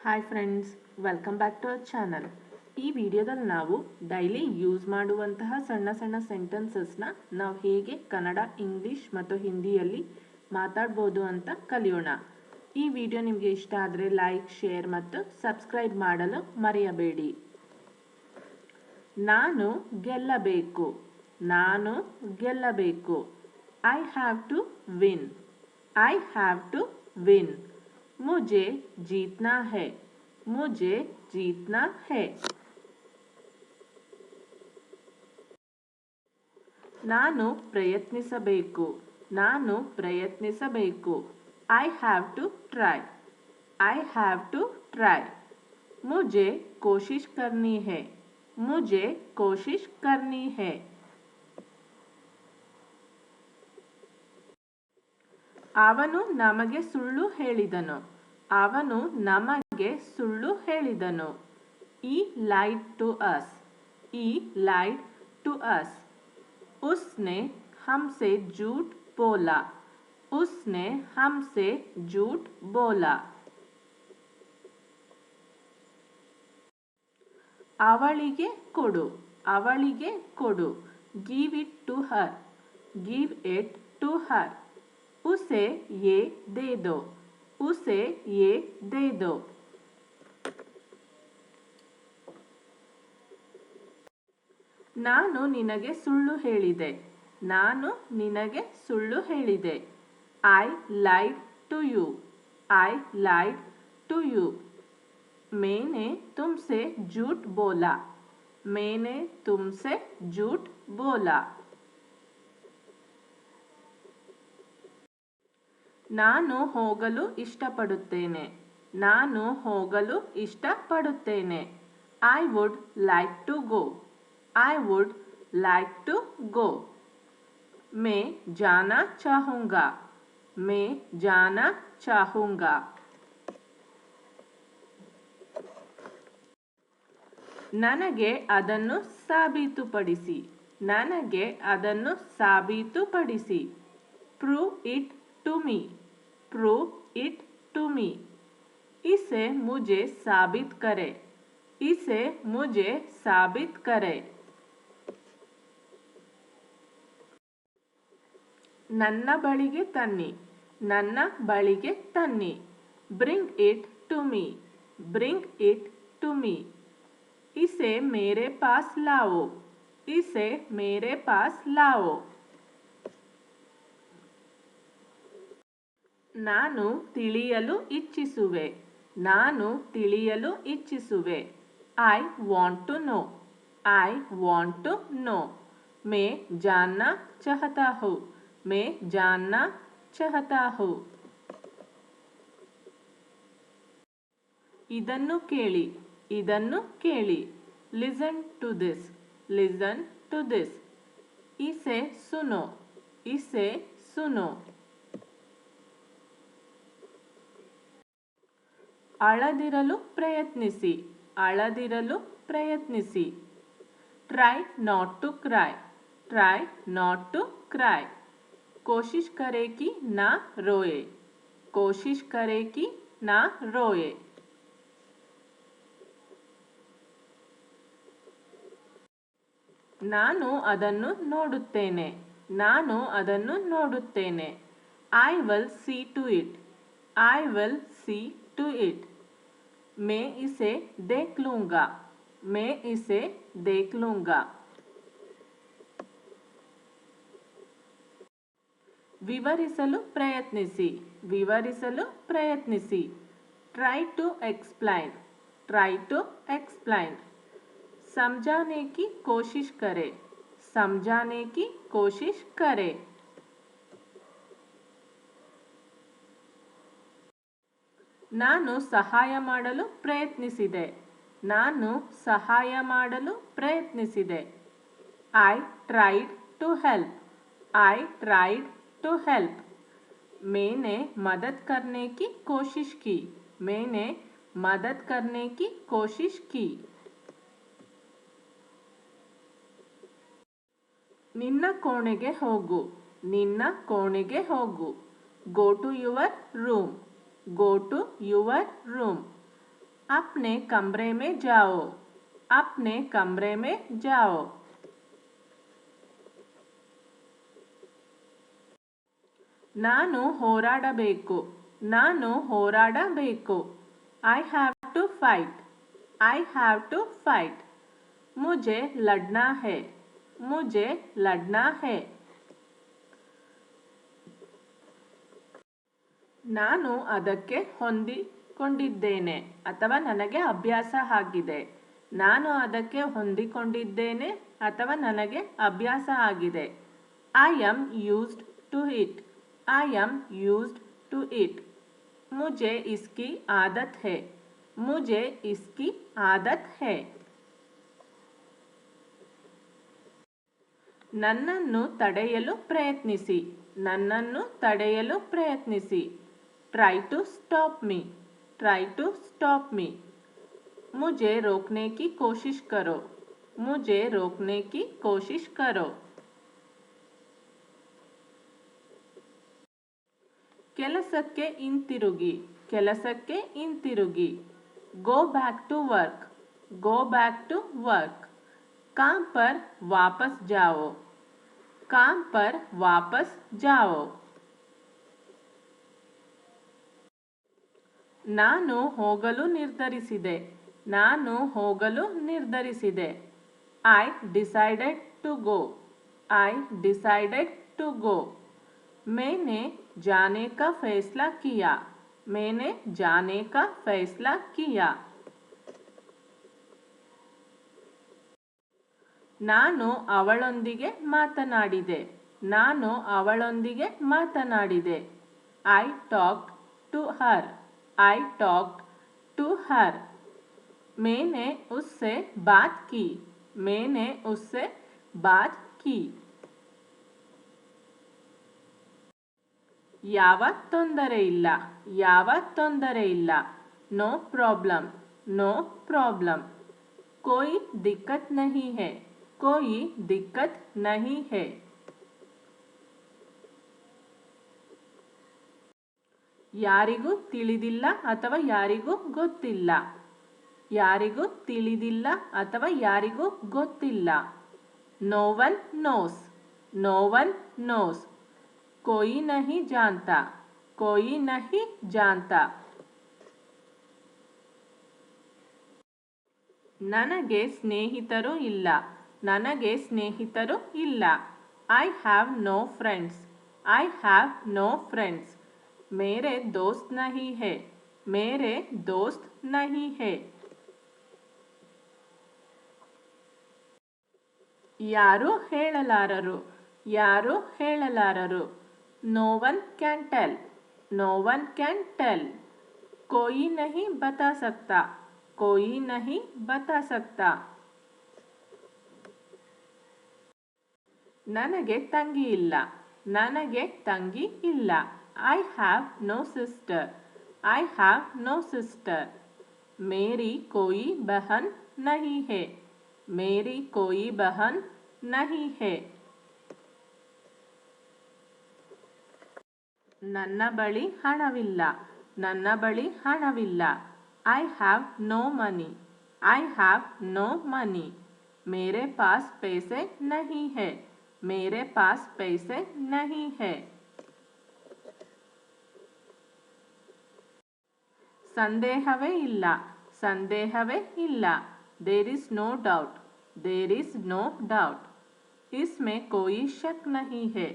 Hi friends, welcome back to our channel. ಈ ವಿಡಿಯೋದಲ್ಲಿ ನಾವು ಡೈಲಿ ಯೂಸ್ ಮಾಡುವಂತಹ ಸಣ್ಣ ಸಣ್ಣ ಸೆಂಟೆನ್ಸಸ್ನ ನಾವು ಹೇಗೆ ಕನ್ನಡ, ಇಂಗ್ಲಿಷ್ ಮತ್ತು ಹಿಂದಿಯಲ್ಲಿ ಮಾತಾಡ್ಬೋದು ಅಂತ ಕಲಿಯೋಣ. ಈ ವಿಡಿಯೋ ನಿಮಗೆ ಇಷ್ಟ ಆದರೆ ಲೈಕ್, ಶೇರ್ ಮತ್ತು ಸಬ್ಸ್ಕ್ರೈಬ್ ಮಾಡಲು ಮರೆಯಬೇಡಿ. ನಾನು ಗೆಲ್ಲಬೇಕು. ನಾನು ಗೆಲ್ಲಬೇಕು. I have to win. I have to win. मुझे जीतना है. मुझे जीतना है. ನಾನು ಪ್ರಯತ್ನಿಸಬೇಕು. ನಾನು ಪ್ರಯತ್ನಿಸಬೇಕು. I have to try. I have to try. मुझे कोशिश करनी है. मुझे कोशिश करनी है. ಅವನು ನಮಗೆ ಸುಳ್ಳು ಹೇಳಿದನು. ಅವನು ನಮಗೆ ಸುಳ್ಳು ಹೇಳಿದನು. He lied to us. He lied to us. उसने हमसे झूठ बोला. उसने हमसे झूठ बोला. ಅವಳಿಗೆ ಕೊಡು. ಅವಳಿಗೆ ಕೊಡು. Give it to her. Give it to her. उसे ये दे दो. उसे ये दे दो. ನಾನು ನಿನಗೆ ಸುಳ್ಳು ಹೇಳಿದೆ. ನಾನು ನಿನಗೆ ಸುಳ್ಳು ಹೇಳಿದೆ. I lied to you. I lied to you. मैंने तुमसे झूठ बोला. मैंने तुमसे झूठ बोला. ನಾನು ಹೋಗಲು ಇಷ್ಟಪಡುತ್ತೇನೆ. ನಾನು ಹೋಗಲು ಇಷ್ಟಪಡುತ್ತೇನೆ. I would like to go. I would like to go. मैं जाना चाहूँगा. मैं जाना चाहूँगा. ನನಗೆ ಅದನ್ನು ಸಾಬೀತುಪಡಿಸಿ. ನನಗೆ ಅದನ್ನು ಸಾಬೀತುಪಡಿಸಿ. Prove it to me. Prove it to me. इसे मुझे साबित करे. इसे मुझे साबित करे. ನನ್ನ ಬಳಿಗೆ ತನ್ನಿ. ನನ್ನ ಬಳಿಗೆ ತನ್ನಿ. Bring it to me. Bring it to me. इसे मेरे पास लाओ. इसे मेरे पास लाओ. ನಾನು ತಿಳಿಯಲು ಇಚ್ಛಿಸುವೆ. ನಾನು ತಿಳಿಯಲು ಇಚ್ಛಿಸುವೆ. I want to know. I want to know. मैं जानना चाहता हूँ. मैं जानना चाहता हूँ. ಇದನ್ನು ಕೇಳಿ. ಇದನ್ನು ಕೇಳಿ. Listen to this. Listen to this. इसे सुनो. इसे सुनो. ಅಳದಿರಲು ಪ್ರಯತ್ನಿಸಿ. ಅಳದಿರಲು ಪ್ರಯತ್ನಿಸಿ. Try not to cry. Try not to cry. कोशिश करे कि ना रोए. कोशिश करे कि ना रोए. ನಾನು ಅದನ್ನು ನೋಡುತ್ತೇನೆ. ನಾನು ಅದನ್ನು ನೋಡುತ್ತೇನೆ. I will see to it. I will see to it. मैं इसे देख लूँगा. मैं इसे देख लूँगा. ವಿವರಿಸಲು ಪ್ರಯತ್ನಿಸಿ. ವಿವರಿಸಲು ಪ್ರಯತ್ನಿಸಿ. Try to explain. Try to explain. समझाने की कोशिश करे. समझाने की कोशिश करे. ನಾನು ಸಹಾಯ ಮಾಡಲು ಪ್ರಯತ್ನಿಸಿದೆ. ನಾನು ಸಹಾಯ ಮಾಡಲು ಪ್ರಯತ್ನಿಸಿದೆ. I tried to help. I tried to help. मैंने मदद करने की कोशिश की. मैंने मदद करने की कोशिश की. ನಿನ್ನ ಕೋಣೆಗೆ ಹೋಗು. ನಿನ್ನ ಕೋಣೆಗೆ ಹೋಗು. Go to your room. Go to your room. अपने कमरे में जाओ, अपने कमरे में जाओ। ನಾನು ಹೋರಾಡಬೇಕು, ನಾನು ಹೋರಾಡಬೇಕು। I have to fight, I have to fight। मुझे लड़ना है, मुझे लड़ना है। ನಾನು ಅದಕ್ಕೆ ಹೊಂದಿಕೊಂಡಿದ್ದೇನೆ ಅಥವಾ ನನಗೆ ಅಭ್ಯಾಸ ಆಗಿದೆ, ನಾನು ಅದಕ್ಕೆ ಹೊಂದಿಕೊಂಡಿದ್ದೇನೆ ಅಥವಾ ನನಗೆ ಅಭ್ಯಾಸ ಆಗಿದೆ। I am used to it, I am used to it। मुझे इसकी आदत है, मुझे इसकी आदत है। ನನ್ನನ್ನು ತಡೆಯಲು ಪ್ರಯತ್ನಿಸಿ, ನನ್ನನ್ನು ತಡೆಯಲು ಪ್ರಯತ್ನಿಸಿ। Try to stop me, try to stop me। मुझे रोकने की कोशिश करो, मुझे रोकने की कोशिश करो। ಕೆಲಸಕ್ಕೆ ಹಿಂತಿರುಗಿ, ಕೆಲಸಕ್ಕೆ ಹಿಂತಿರುಗಿ। Go back to work, go back to work। काम पर वापस जाओ, काम पर वापस जाओ। ನಾನು ಹೋಗಲು ನಿರ್ಧರಿಸಿದೆ, ನಾನು ಹೋಗಲು ನಿರ್ಧರಿಸಿದೆ। I decided to go, I decided to go। मैंने जाने का फैसला किया, मैंने जाने का फैसला किया। ನಾನು ಅವಳೊಂದಿಗೆ ಮಾತನಾಡಿದೆ, ನಾನು ಅವಳೊಂದಿಗೆ ಮಾತನಾಡಿದೆ। I talked to her, I talked to her। मैंने उससे बात की, मैंने उससे बात की। ಯಾವ ತೊಂದರೆ ಇಲ್ಲ, ಯಾವ ತೊಂದರೆ ಇಲ್ಲ। No problem, no problem। कोई दिक्कत नहीं है, कोई दिक्कत नहीं है। ಯಾರಿಗೂ ತಿಳಿದಿಲ್ಲ ಅಥವಾ ಯಾರಿಗೂ ಗೊತ್ತಿಲ್ಲ, ಯಾರಿಗೂ ತಿಳಿದಿಲ್ಲ ಅಥವಾ ಯಾರಿಗೂ ಗೊತ್ತಿಲ್ಲ। No one knows, no one knows। कोई नहीं जानता, कोई नहीं जानता। ನನಗೆ ಸ್ನೇಹಿತರು ಇಲ್ಲ, ನನಗೆ ಸ್ನೇಹಿತರು ಇಲ್ಲ। I have no friends, I have no friends। मेरे दोस्त नहीं है, मेरे दोस्त नहीं है। ಯಾರು ಹೇಳಲಾರರು, ಯಾರು ಹೇಳಲಾರರು। No one can tell, no one can tell। कोई नहीं बता सकता, कोई नहीं बता सकता। ನನಗೆ ತಂಗಿ ಇಲ್ಲ, ನನಗೆ ತಂಗಿ ಇಲ್ಲ। I have no sister, I have no sister। मेरी कोई बहन नहीं है, मेरी कोई बहन नहीं है। ನನ್ನ ಬಳಿ ಹಣವಿಲ್ಲ, ನನ್ನ ಬಳಿ ಹಣವಿಲ್ಲ। I have no money, I have no money। मेरे पास पैसे नहीं है, मेरे पास पैसे नहीं है। ಸಂದೇಹವೇ ಇಲ್ಲ, ಸಂದೇಹವೇ ಇಲ್ಲ। There is no doubt, there is no doubt। इसमें कोई शक नहीं है,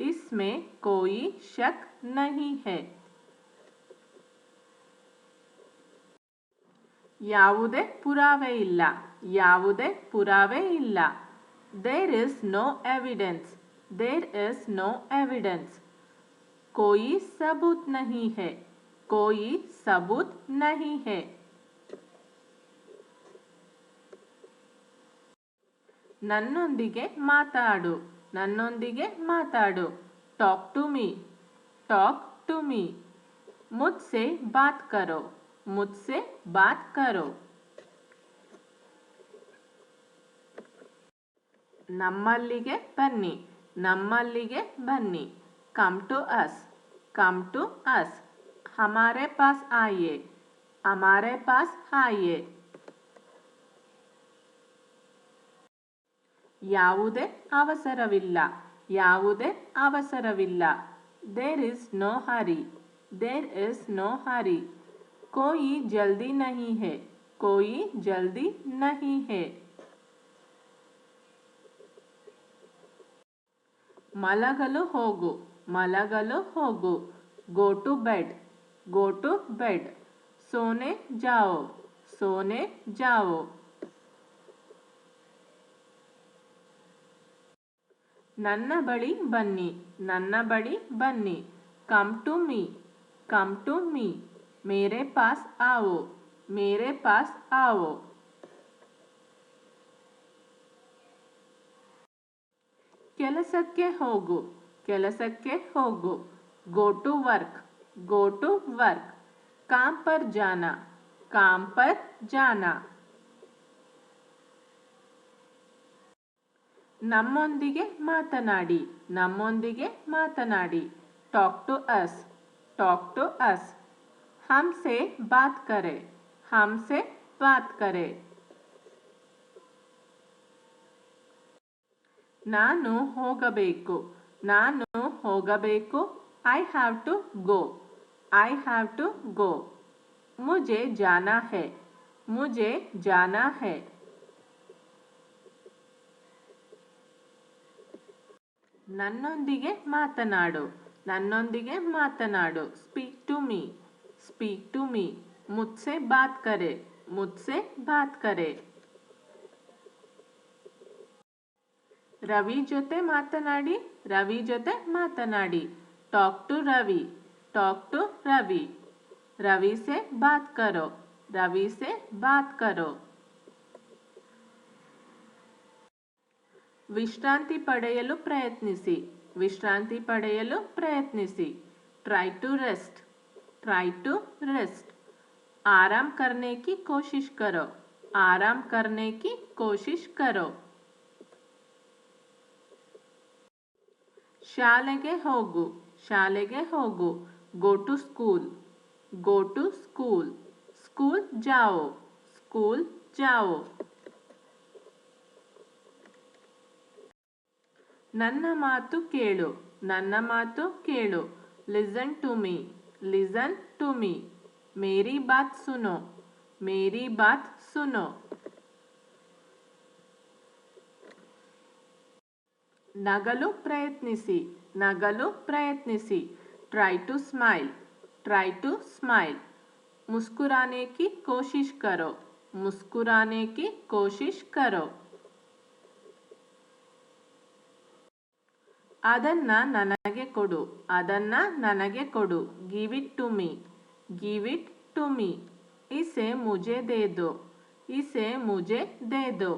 इसमें कोई शक नहीं है। ಯಾವುದೇ ಪುರಾವೆ ಇಲ್ಲ, ಯಾವುದೇ ಪುರಾವೆ ಇಲ್ಲ। There is no evidence, there is no evidence। कोई सबूत नहीं है, कोई सबूत नहीं है। ನನ್ನೊಂದಿಗೆ ಮಾತಾಡು, ನನ್ನೊಂದಿಗೆ ಮಾತಾಡು। Talk to me, talk to me। मुझसे बात करो, मुझसे बात करो। ನಮ್ಮಲ್ಲಿಗೆ ಬನ್ನಿ, ನಮ್ಮಲ್ಲಿಗೆ ಬನ್ನಿ। Come to us, come to us। हमारे पास आइए, हमारे पास आइए. ಯಾವುದೇ ಅವಸರವಿಲ್ಲ. ಯಾವುದೇ ಅವಸರವಿಲ್ಲ. There is no hurry. There is no hurry. कोई जल्दी नहीं है. कोई जल्दी नहीं है. ಮಲಗಲು ಹೋಗು. ಮಲಗಲು ಹೋಗು. Go to bed. Go to bed. सोने जाओ. सोने जाओ. ನನ್ನ ಬಳಿ ಬನ್ನಿ. ನನ್ನ ಬಳಿ ಬನ್ನಿ. Come to me. Come to me. मेरे पास आओ. मेरे पास आओ. ಕೆಲಸಕ್ಕೆ ಹೋಗು. ಕೆಲಸಕ್ಕೆ ಹೋಗು. Go to work. Go to work. काम पर जाना. काम पर जाना. ನಮ್ಮೊಂದಿಗೆ ಮಾತನಾಡಿ. ನಮ್ಮೊಂದಿಗೆ ಮಾತನಾಡಿ. Talk to us. Talk to us. हमसे बात करें. हमसे बात करें. ನಾನು ಹೋಗಬೇಕು. ನಾನು ಹೋಗಬೇಕು. I have to go. I have to go. मुझे जाना है. मुझे जाना है. ನನ್ನೊಂದಿಗೆ ಮಾತನಾಡು. ನನ್ನೊಂದಿಗೆ ಮಾತನಾಡು. Speak to me. Speak to me. मुझसे बात करे. मुझसे बात करे. ರವಿ ಜೊತೆ ಮಾತನಾಡಿ. ರವಿ ಜೊತೆ ಮಾತನಾಡಿ. Talk to Ravi. Talk to Ravi. Ravi से बात करो. रवि से बात करो. ವಿಶ್ರಾಂತಿ ಪಡೆಯಲು ಪ್ರಯತ್ನಿಸಿ. ವಿಶ್ರಾಂತಿ ಪಡೆಯಲು ಪ್ರಯತ್ನಿಸಿ. Try to rest. Try to rest. आराम करने की कोशिश करो. आराम करने की कोशिश करो. ಶಾಲೆಗೆ ಹೋಗು. ಶಾಲೆಗೆ ಹೋಗು. Go to school. Go to school. School जाओ. School जाओ. ನನ್ನ ಮಾತು ಕೇಳು. ನನ್ನ ಮಾತು ಕೇಳು. Listen to me. Listen to me. मेरी बात सुनो. मेरी बात सुनो. ನಗಲು ಪ್ರಯತ್ನಿಸಿ. ನಗಲು ಪ್ರಯತ್ನಿಸಿ. Try to smile. Try to smile. मुस्कुराने की कोशिश करो. मुस्कुराने की कोशिश करो. ಅದನ್ನ ನನಗೆ ಕೊಡು. ಅದನ್ನ ನನಗೆ ಕೊಡು. Give it to me. Give it to me. इसे मुझे दे दो. इसे मुझे दे दो.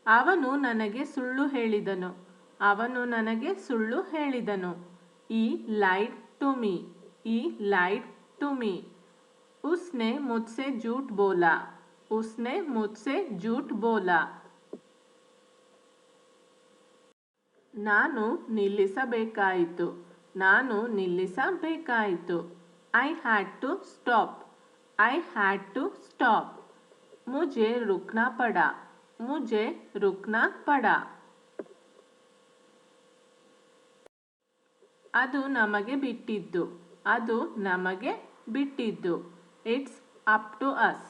ಅವನು ನನಗೆ ಸುಳ್ಳು ಹೇಳಿದನು. ಅವನು ನನಗೆ ಸುಳ್ಳು ಹೇಳಿದನು. He lied to me. He lied to me. उसने मुझसे झूठ बोला. उसने मुझसे झूठ बोला. ನಾನು ನಿಲ್ಲಿಸಬೇಕಾಯಿತು. ನಾನು ನಿಲ್ಲಿಸಬೇಕಾಯಿತು. I had to stop. I had to stop. मुझे रुकना पड़ा. मुझे रुकना पड़ा. ಅದು ನಮಗೆ ಬಿಟ್ಟಿದ್ದು. ಅದು ನಮಗೆ ಬಿಟ್ಟಿದ್ದು. It's up to us.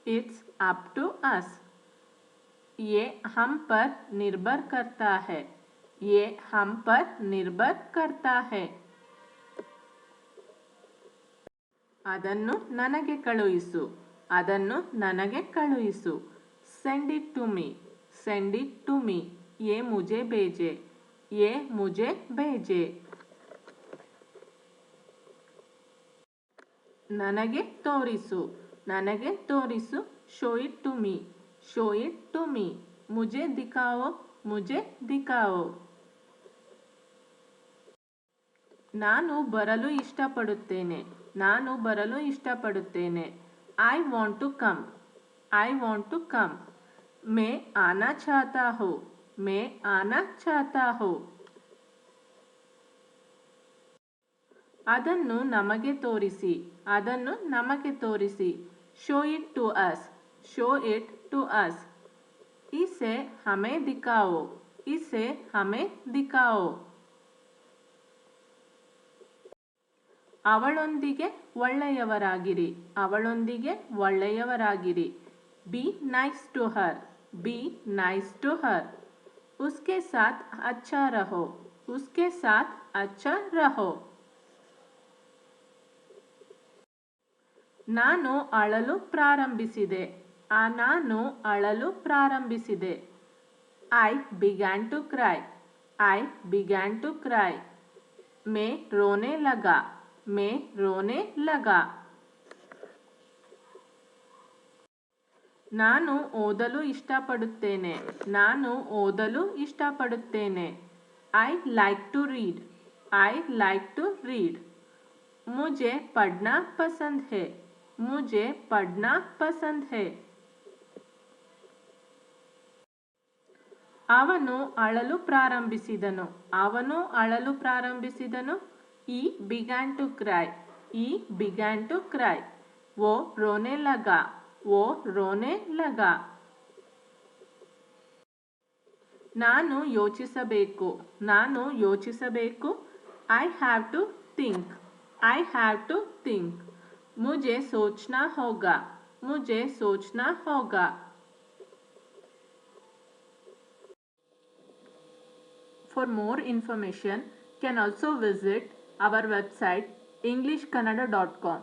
It's up to us. ये हम पर निर्भर करता है. ये हम पर निर्भर करता है. ಅದನ್ನು ನನಗೆ ಕಳುಹಿಸು. ಅದನ್ನು ನನಗೆ ಕಳುಹಿಸು. Send it to me. Send it to me. ये मुझे भेजे. ये मुझे भेजे. ನನಗೆ ತೋರಿಸು. ನನಗೆ ತೋರಿಸು. Show it to me. Show it to me. मुझे दिखाओ. मुझे दिखाओ. ನಾನು ಬರಲು ಇಷ್ಟಪಡುತ್ತೇನೆ. ನಾನು ಬರಲು ಇಷ್ಟಪಡುತ್ತೇನೆ. I want to come. I want to come. मैं आना चाहता हूँ. मैं आना चाहता हूँ. ಅದನ್ನು ನಮಗೆ ತೋರಿಸಿ, ಅದನ್ನು ನಮಗೆ ತೋರಿಸಿ. Show it to us, show it to us. ಇಸೆ ಹಮೆ ದಿಖಾओ, ಇಸೆ ಹಮೆ ದಿಖಾओ. ಅವಳೊಂದಿಗೆ ಒಳ್ಳೆಯವರಾಗಿರಿ, ಅವಳೊಂದಿಗೆ ಒಳ್ಳೆಯವರಾಗಿರಿ. Be nice to her, be nice to her. उसके साथ अच्छा रहो, उसके साथ अच्छा रहो. ನಾನು ಅಳಲು ಪ್ರಾರಂಭಿಸಿದೆ, ನಾನು ಅಳಲು ಪ್ರಾರಂಭಿಸಿದೆ. I began to cry, I began to cry. ಮೇ ರೋನೆ ಲಗಾ, ಮೇ ರೋನೆ ಲಗಾ. ನಾನು ಓದಲು ಇಷ್ಟಪಡುತ್ತೇನೆ, ನಾನು ಓದಲು ಇಷ್ಟಪಡುತ್ತೇನೆ. I like to read, I like to read. ಮುझे पढ़ना पसंद है, मुझे पढ़ना पसंद है. ಅವನು ಅಳಲು ಪ್ರಾರಂಭಿಸಿದನು, ಅವನು ಅಳಲು ಪ್ರಾರಂಭಿಸಿದನು. ಈ ಬಿಗ್ಯಾನ್ ಟು ಕ್ರೈ, ಈ ಬಿಗ್ಯಾನ್ ಟು ಕ್ರೈ. वो रोने लगा, वो रोने लगा. ನಾನು ಯೋಚಿಸಬೇಕು, ನಾನು ಯೋಚಿಸಬೇಕು. I have to think, I have to think. मुझे सोचना होगा, मुझे सोचना होगा. For more information, can also visit our website englishkannada.com.